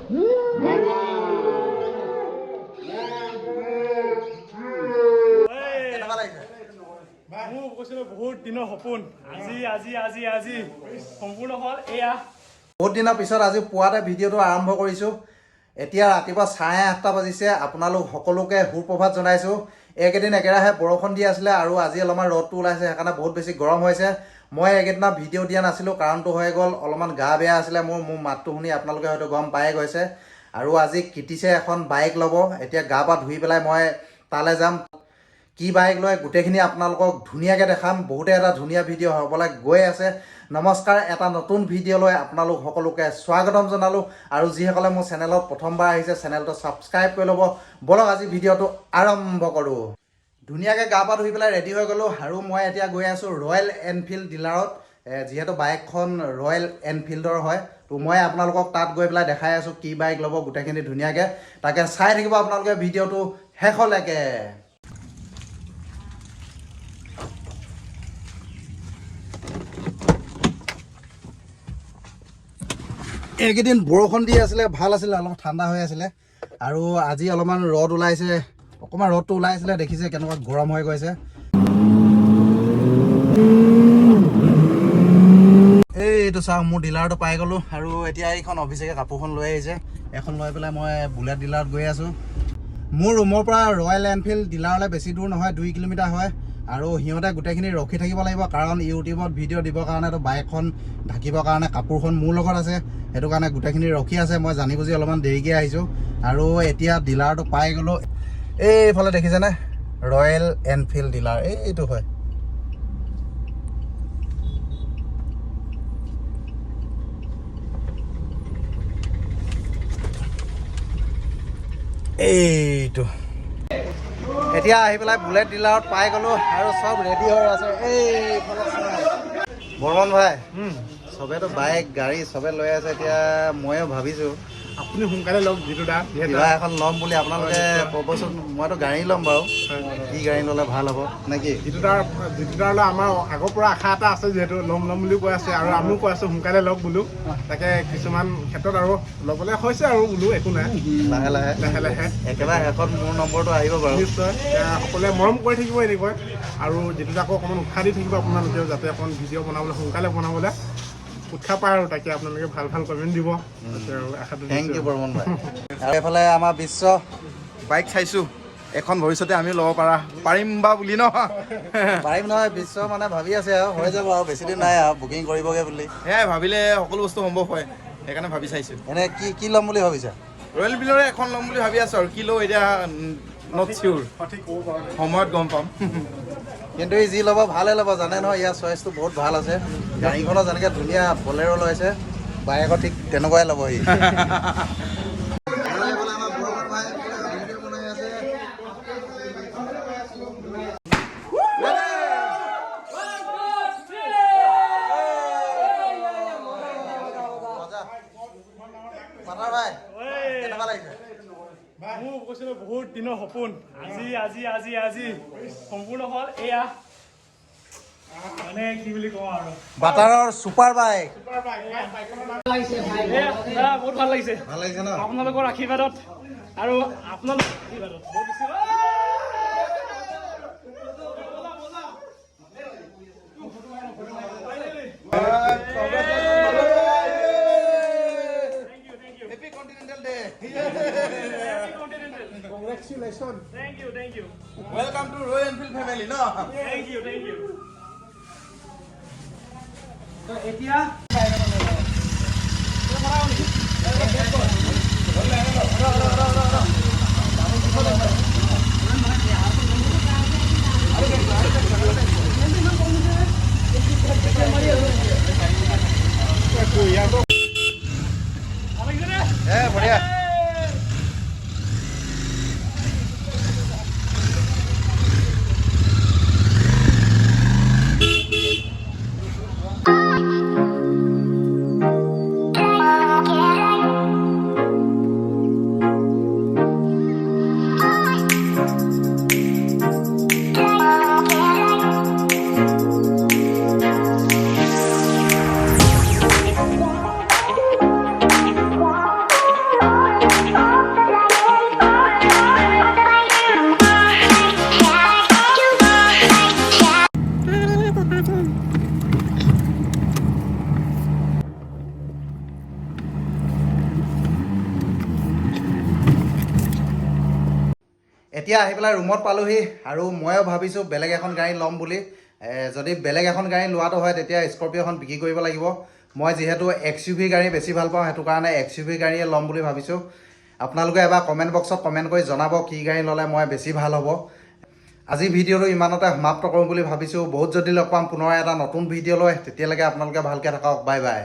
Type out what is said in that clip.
বহুত দিনৰ সপোন আজি সম্পূৰ্ণ হ'ল। এয়া বহুত দিনৰ পিছত আজি পুৱাতে ভিডিঅ'টো আৰম্ভ কৰিছোঁ। এতিয়া ৰাতিপুৱা 8:30 বাজিছে। আপোনালোক সকলোকে সুপ্ৰভাত জনাইছোঁ। এইকেইদিন একেৰাহে বৰষুণ দি আছিলে আৰু আজি অলপমান ৰ'দটো ওলাইছে, সেইকাৰণে বহুত বেছি গৰম হৈছে। মই এইকেইদিনা ভিডিঅ' দিয়া নাছিলোঁ, কাৰণটো হৈ গ'ল অলপমান গা বেয়া আছিলে মোৰ মাতটো শুনি আপোনালোকে হয়তো গম পায়ে গৈছে। আৰু আজি কিটিছে এখন বাইক ল'ব। এতিয়া গা পা ধুই পেলাই মই তালৈ যাম। কি বাইক লয় গোটেইখিনি আপোনালোকক ধুনীয়াকৈ দেখাম। বহুতে এটা ধুনীয়া ভিডিঅ' হ'বলৈ গৈ আছে। নমস্কাৰ, এটা নতুন ভিডিঅ' লৈ আপোনালোক সকলোকে স্বাগতম জনালোঁ। আৰু যিসকলে মোৰ চেনেলত প্ৰথমবাৰ আহিছে চেনেলটো ছাবস্ক্ৰাইব কৰি ল'ব। বলক আজি ভিডিঅ'টো আৰম্ভ কৰোঁ। ধুনীয়াকৈ গা পা ধুই পেলাই ৰেডি হৈ গ'লোঁ আৰু মই এতিয়া গৈ আছোঁ ৰয়েল এনফিল্ড ডিলাৰত। যিহেতু বাইকখন ৰয়েল এনফিল্ডৰ হয়, তো মই আপোনালোকক তাত গৈ পেলাই দেখাই আছোঁ কি বাইক ল'ব গোটেইখিনি ধুনীয়াকৈ। তাকে চাই থাকিব আপোনালোকে ভিডিঅ'টো শেষলৈকে। এইকেইদিন বৰষুণ দি আছিলে, ভাল আছিলে, অলপ ঠাণ্ডা হৈ আছিলে। আৰু আজি অলপমান ৰ'দ ওলাইছে, অকণমান ৰ'দটো ওলাইছিলে, দেখিছে কেনেকুৱা গৰম হৈ গৈছে। এইটো চাওক, মোৰ ডিলাৰটো পাই গ'লোঁ আৰু এতিয়া এইখন অফিচকে কাপোৰখন লৈ আহিছে। এখন লৈ পেলাই মই বুলেট ডিলাৰত গৈ আছোঁ। মোৰ ৰুমৰ পৰা ৰয়েল এনফিল্ড ডিলাৰলৈ বেছি দূৰ নহয়, 2 কিলোমিটাৰ হয়। আৰু সিহঁতে গোটেইখিনি ৰখি থাকিব লাগিব, কাৰণ ইউটিউবত ভিডিঅ' দিবৰ কাৰণেতো বাইকখন ঢাকিবৰ কাৰণে কাপোৰখন মোৰ লগত আছে। সেইটো কাৰণে গোটেইখিনি ৰখি আছে। মই জানি বুজি অলপমান দেৰিকৈ আহিছোঁ আৰু এতিয়া ডিলাৰটো পাই গ'লোঁ। এইফালে দেখিছেনে ৰয়েল এনফিল্ড ডিলাৰ, এইটো হয়। এইটো এতিয়া আহি পেলাই বুলেট ডিলাৰত পাই গ'লোঁ আৰু চব ৰেডি হৈ আছে। এইফালে বৰ্মন ভাই, চবেতো বাইক গাড়ী চবে লৈ আছে। এতিয়া ময়ো ভাবিছোঁ আপুনি সোনকালে লওক, যিটো দাম কিবা এখন ল'ম বুলি। আপোনালোকে ক'বচোন, মইতো গাড়ী ল'ম বাৰু। কি গাড়ী ল'লে ভাল হ'ব নেকি? যিটো তাৰ আমাৰ আগৰ পৰা আশা এটা আছে, যিহেতু ল'ম বুলি কৈ আছে আৰু আমিও কৈ আছোঁ সোনকালে লওক বোলো। তাকে কিছুমান ক্ষেত্ৰত আৰু ল'বলৈ হৈছে আৰু বোলো, একো নাই, লাহে লাহে একেবাৰে শেষত মোৰ নম্বৰটো আহিব বাৰু। নিশ্চয় সকলোৱে মৰম কৰি থাকিব এনেকৈ, আৰু যিটো আকৌ অকণমান উৎসাহ দি থাকিব আপোনালোকেও, যাতে অকণ ভিডিঅ' বনাবলৈ সোনকালে বনাবলৈ উৎসাহ পায়। আৰু তাকে আপোনালোকে ভাল কমেণ্ট দিব। থেংক ইউ বৰ্মন ভাই। আৰু এইফালে আমাৰ বিশ্ব বাইক চাইছোঁ, এখন ভৱিষ্যতে আমি ল'ব পাৰিম বা বুলি ন। পাৰিম নহয়, বিশ্ব মানে ভাবি আছে আৰু হৈ যাব আৰু বেছি দিন নাই আৰু বুকিং কৰিবগৈ বুলি। সেয়াই ভাবিলে সকলো বস্তু সম্ভৱ হয়, সেইকাৰণে ভাবি চাইছোঁ। এনেই কি ল'ম বুলি ভাবিছা? ৰয়েল এনফিল্ডৰে এখন ল'ম বুলি ভাবি আছোঁ, আৰু কি লওঁ এতিয়া নট চিয়'ৰ, সময়ত গম পাম। কিন্তু যি ল'ব ভালে ল'ব, জানে নহয়, ইয়াৰ চইচটো বহুত ভাল আছে। গাড়ীখনৰ যেনেকৈ ধুনীয়া বলেৰো লৈছে, বাইকো ঠিক তেনেকুৱাই ল'ব সি। মোৰ কৈছিলোঁ বহুত দিনৰ সপোন আজি সম্পূৰ্ণ হ'ল। এয়া মানে কি বুলি কওঁ আৰু, বাটাৰৰ ছুপাৰ বাইক। বহুত ভাল লাগিছে ন? আপোনালোকৰ আশীৰ্বাদত আৰু আপোনালোকৰ আশীৰ্বাদত বহুত বেছি। Congratulations. Thank you. Welcome to Royal Enfield family, no? Thank you. So, এতিয়া বঢ়িয়া। এতিয়া আহি পেলাই ৰুমত পালোহি আৰু ময়ো ভাবিছোঁ বেলেগ এখন গাড়ী ল'ম বুলি। যদি বেলেগ এখন গাড়ী লোৱাটো হয় তেতিয়া স্কৰপিঅ'খন বিক্ৰী কৰিব লাগিব। মই যিহেতু XUV গাড়ী বেছি ভাল পাওঁ, সেইটো কাৰণে XUV গাড়ীয়ে ল'ম বুলি ভাবিছোঁ। আপোনালোকে এবাৰ কমেণ্ট বক্সত কমেণ্ট কৰি জনাব কি গাড়ী ল'লে মই বেছি ভাল হ'ব। আজি ভিডিঅ'টো ইমানতে সমাপ্ত কৰোঁ বুলি ভাবিছোঁ। বহুত যদি লগ পাম পুনৰ এটা নতুন ভিডিঅ' লৈ, তেতিয়ালৈকে আপোনালোকে ভালকৈ থাকক। Bye bye.